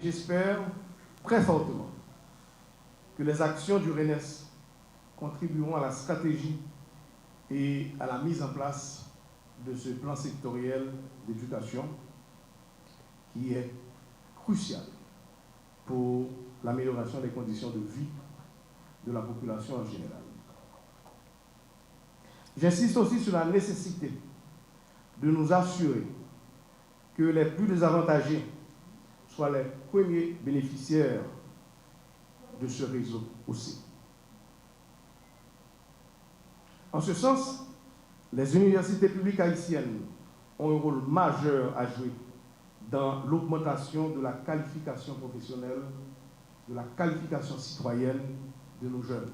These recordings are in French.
J'espère très fortement que les actions du RENES contribueront à la stratégie et à la mise en place de ce plan sectoriel d'éducation qui est crucial pour l'amélioration des conditions de vie de la population en général. J'insiste aussi sur la nécessité de nous assurer que les plus désavantagés soient les premiers bénéficiaires de ce réseau aussi. En ce sens, les universités publiques haïtiennes ont un rôle majeur à jouer dans l'augmentation de la qualification professionnelle, de la qualification citoyenne de nos jeunes,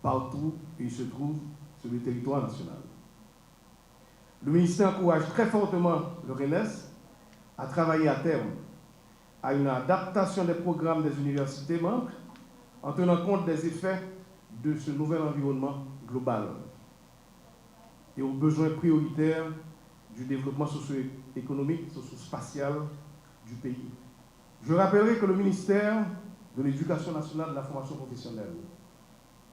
partout où ils se trouvent sur le territoire national. Le ministère encourage très fortement le RENES à travailler à terme à une adaptation des programmes des universités membres en tenant compte des effets de ce nouvel environnement global et aux besoins prioritaires du développement socio-économique, socio-spatial du pays. Je rappellerai que le ministère de l'Éducation nationale et de la formation professionnelle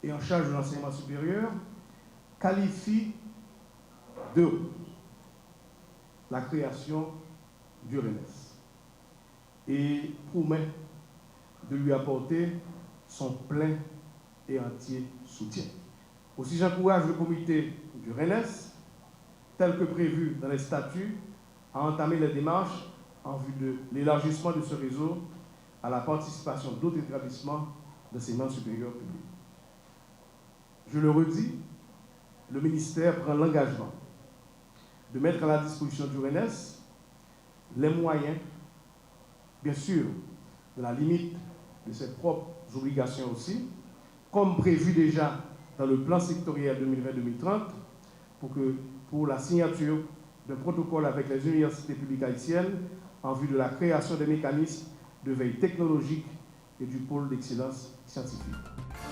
et en charge de l'enseignement supérieur qualifie de la création du RENES et promet de lui apporter son plein et entier soutien. Aussi, j'encourage le comité du RENES, tel que prévu dans les statuts, à entamer les démarches en vue de l'élargissement de ce réseau à la participation d'autres établissements d'enseignement supérieur public. Je le redis, le ministère prend l'engagement de mettre à la disposition du RENES les moyens, bien sûr, de la limite de ses propres obligations aussi, comme prévu déjà dans le plan sectoriel 2020-2030, pour la signature d'un protocole avec les universités publiques haïtiennes en vue de la création des mécanismes de veille technologique et du pôle d'excellence scientifique.